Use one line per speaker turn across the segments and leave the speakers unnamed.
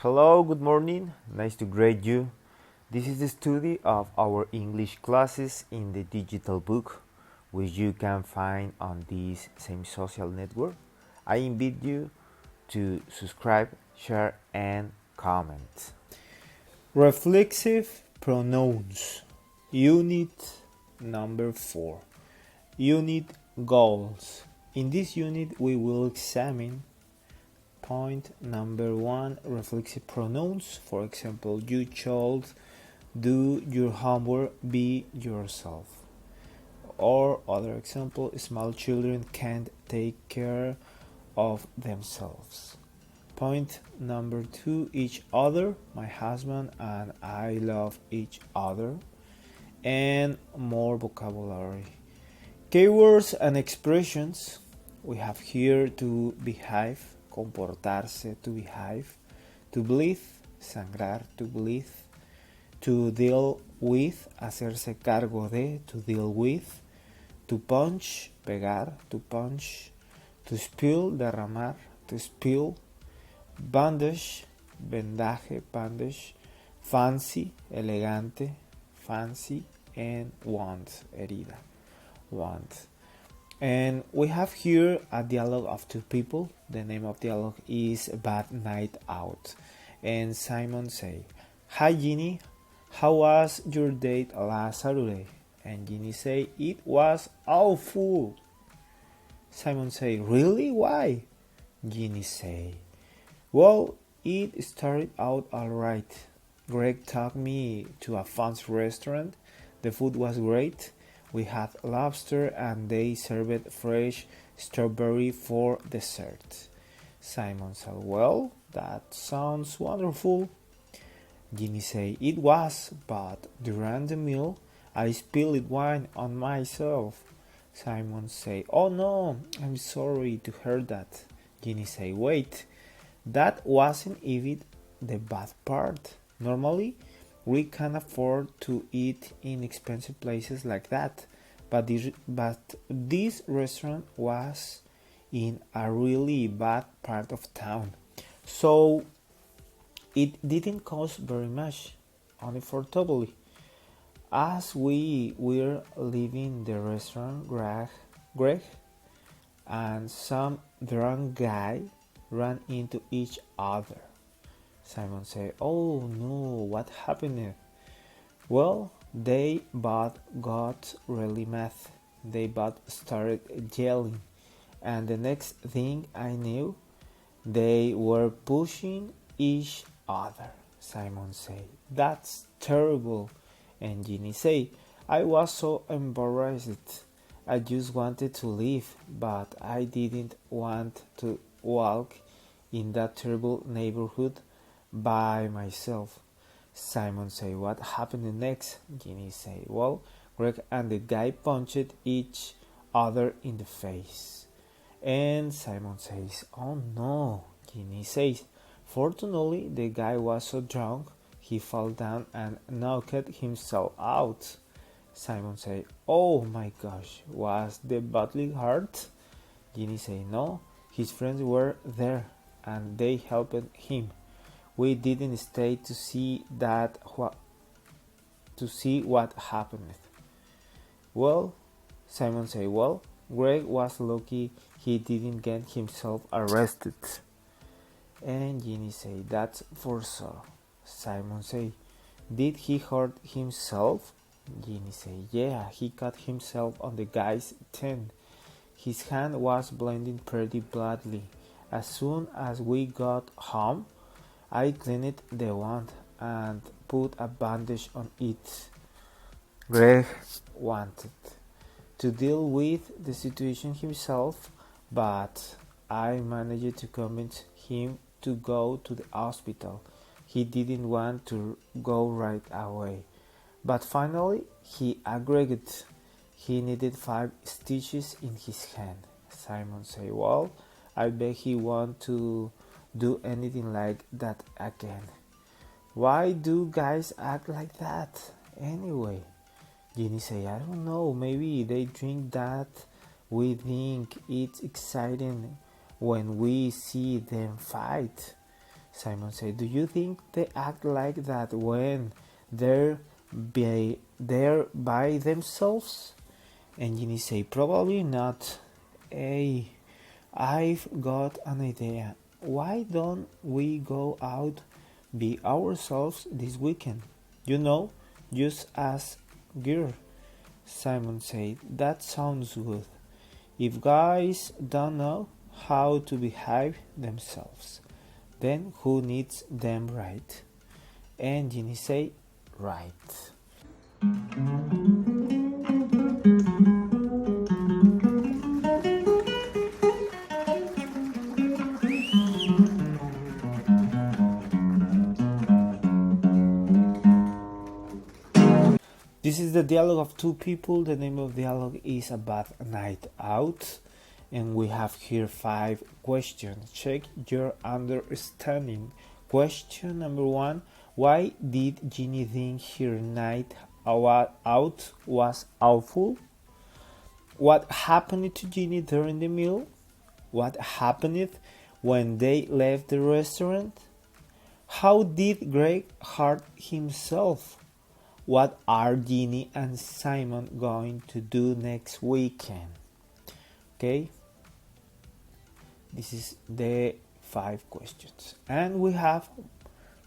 Hello, good morning. Nice to greet you. This is the study of our English classes in the digital book, which you can find on this same social network. I invite you to subscribe, share, and comment.
Reflexive pronouns. Unit number 4. Unit goals. In this unit, we will examine point number 1, reflexive pronouns. For example, you should do your homework, be yourself. Or other example, small children can't take care of themselves. Point number 2, each other. My husband and I love each other. And more vocabulary. Keywords and expressions. We have here to behave, comportarse, to behave, to bleed, sangrar, to bleed, to deal with, hacerse cargo de, to deal with, to punch, pegar, to punch, to spill, derramar, to spill, bandage, vendaje, bandage, fancy, elegante, fancy, and want, herida, want. And we have here a dialogue of two people. The name of dialogue is Bad Night Out. And Simon say, "Hi Ginny, how was your date last Saturday?" And Ginny say, "It was awful." Simon say, "Really? Why?" Ginny say, "Well, it started out alright. Greg took me to a fancy restaurant. The food was great. We had lobster and they served fresh strawberry for dessert." Simon said, "Well, that sounds wonderful." Ginny said, "It was, but during the meal I spilled wine on myself." Simon said, "Oh no, I'm sorry to hear that." Ginny said, "Wait, that wasn't even the bad part. Normally, we can afford to eat in expensive places like that, but this restaurant was in a really bad part of town, so it didn't cost very much, only for totally. As we were leaving the restaurant, Greg and some drunk guy ran into each other." Simon said, "Oh no, what happened?" "Well, they both got really mad. They both started yelling, and the next thing I knew, they were pushing each other." Simon said, "That's terrible." And Ginny said, "I was so embarrassed. I just wanted to leave, but I didn't want to walk in that terrible neighborhood by myself." Simon said, "What happened next?" Ginny said, "Well, Greg and the guy punched each other in the face." And Simon says, "Oh no." Ginny says, "Fortunately, the guy was so drunk, he fell down and knocked himself out." Simon said, "Oh my gosh, was the badly hurt?" Ginny said, "No, his friends were there and they helped him. We didn't stay to see what happened." "Well," Simon said, "well, Greg was lucky he didn't get himself arrested." And Ginny said, "That's for sure." Simon said, "Did he hurt himself?" Ginny said, "Yeah, he cut himself on the guy's tent. His hand was bleeding pretty badly. As soon as we got home, I cleaned the wound and put a bandage on it." Greg wanted to deal with the situation himself, but I managed to convince him to go to the hospital. He didn't want to go right away, but finally he agreed. He needed 5 stitches in his hand. Simon said, "Well, I bet he won't to do anything like that again." "Why do guys act like that anyway?" Ginny said, "I don't know, maybe they drink that we think it's exciting when we see them fight." Simon said, do you think they act like that when they're by themselves? And Ginny said, probably not. Hey, I've got an idea. Why don't we go out, be ourselves this weekend? You know, just as girl. Simon said, that sounds good. If guys don't know how to behave themselves, then who needs them, right? And Ginny said, right. This is the dialogue of two people. The name of the dialogue is A Bad Night Out. And we have here 5 questions. Check your understanding. Question number 1. Why did Ginny think her night out was awful? What happened to Ginny during the meal? What happened when they left the restaurant? How did Greg hurt himself? What are Ginny and Simon going to do next weekend? Okay, this is the 5 questions. And we have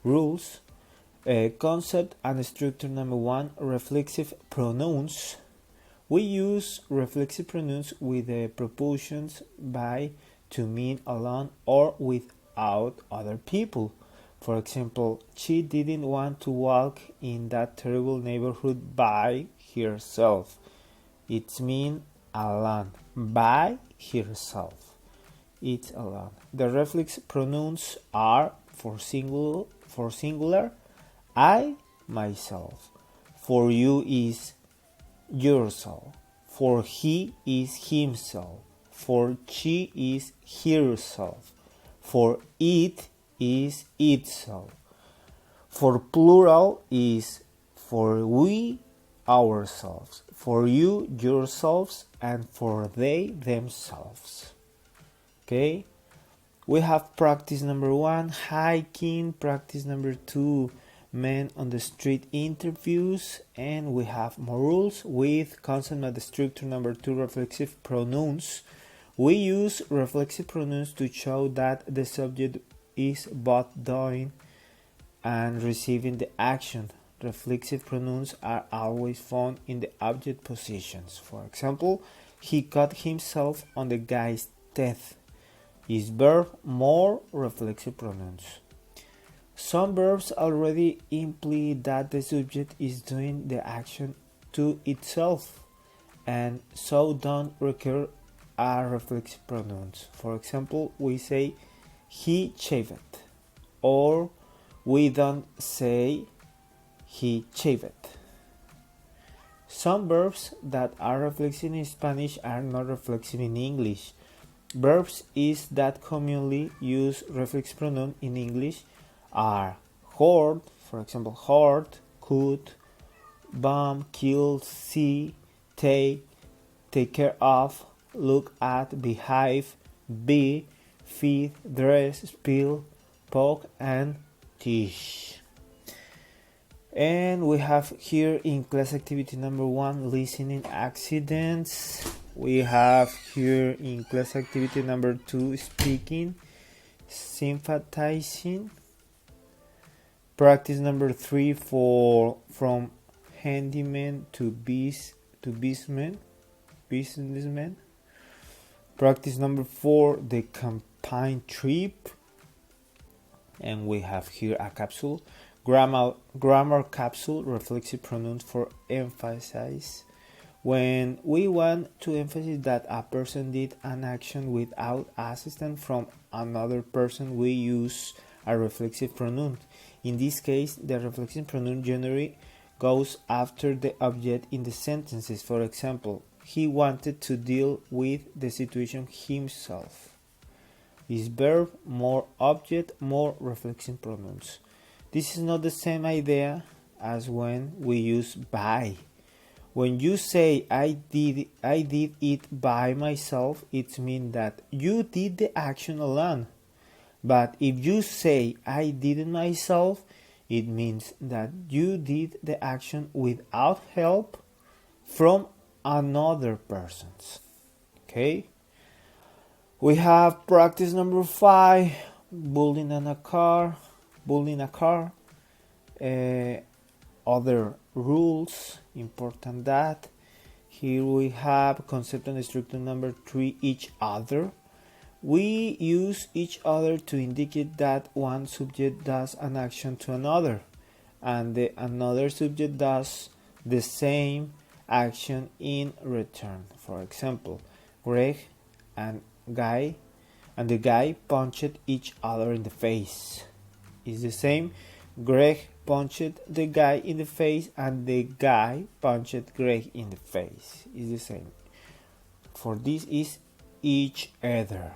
rules, concept and structure. Number 1, reflexive pronouns. We use reflexive pronouns with the prepositions by, to mean alone or without other people. For example, she didn't want to walk in that terrible neighborhood by herself. It's mean alone. By herself. It's alone. The reflex pronouns are for singular, I, myself. For you is yourself. For he is himself. For she is herself. For it is itself. For plural is for we, ourselves. For you, yourselves. And for they, themselves. Okay? We have practice number 1, hiking. Practice number 2, men on the street interviews. And we have more rules with concept and structure. Number 2, reflexive pronouns. We use reflexive pronouns to show that the subject is both doing and receiving the action. Reflexive pronouns are always found in the object positions. For example, he cut himself on the guy's death. Is verb more reflexive pronouns. Some verbs already imply that the subject is doing the action to itself and so don't require a reflexive pronouns. For example, we say he shaved, or we don't say he shaved. Some verbs that are reflexive in Spanish are not reflexive in English. Verbs is that commonly used reflexive pronoun in English are hoard, for example, hoard, could, bomb, kill, see, take care of, look at, behave, be, feed, dress, spill, poke, and teach. And we have here in class activity number 1, listening accidents. We have here in class activity number 2, speaking, sympathizing. Practice number 3 from handyman to businessman. Practice number 4, the campaign trip. And we have here a capsule. Grammar capsule, reflexive pronouns for emphasis. When we want to emphasize that a person did an action without assistance from another person, we use a reflexive pronoun. In this case, the reflexive pronoun generally goes after the object in the sentences. For example, he wanted to deal with the situation himself. Is verb more object, more reflexive pronouns. This is not the same idea as when we use by. When you say I did it by myself, it means that you did the action alone. But if you say I did it myself, it means that you did the action without help from another person. Okay? We have practice number 5, building a car. Other rules, important that. Here we have concept and structure number 3, each other. We use each other to indicate that one subject does an action to another, and another subject does the same action in return. For example, Greg and the guy punched each other in the face. It's the same. Greg punched the guy in the face and the guy punched Greg in the face. It's the same. For this is each other.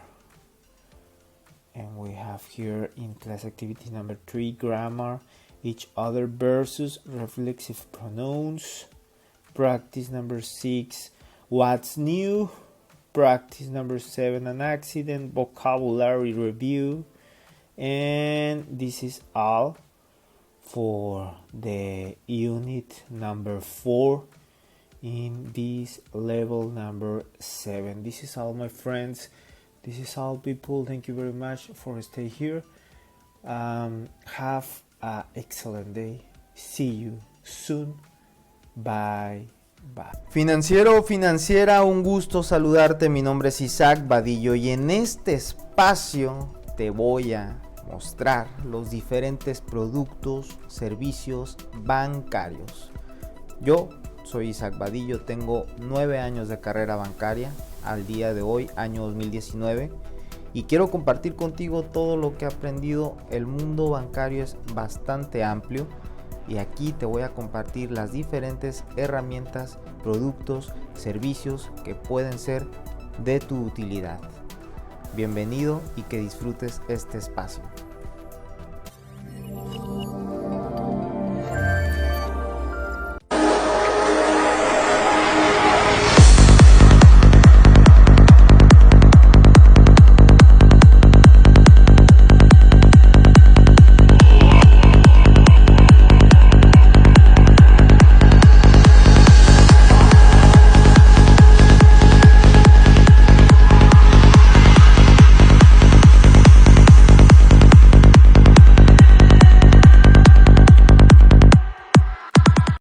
And we have here in class activity number 3, grammar, each other versus reflexive pronouns. Practice number 6, what's new. Practice number 7, an accident, vocabulary review. And this is all for the unit number 4 in this level number 7. This is all, my friends. This is all, people. Thank you very much for staying here. Have an excellent day. See you soon. Bye. Bye.
Financiero o financiera, un gusto saludarte. Mi nombre es Isaac Badillo y en este espacio te voy a mostrar los diferentes productos, servicios bancarios. Yo soy Isaac Badillo, tengo 9 años de carrera bancaria al día de hoy, año 2019, y quiero compartir contigo todo lo que he aprendido. El mundo bancario es bastante amplio y aquí te voy a compartir las diferentes herramientas, productos, servicios que pueden ser de tu utilidad. Bienvenido y que disfrutes este espacio.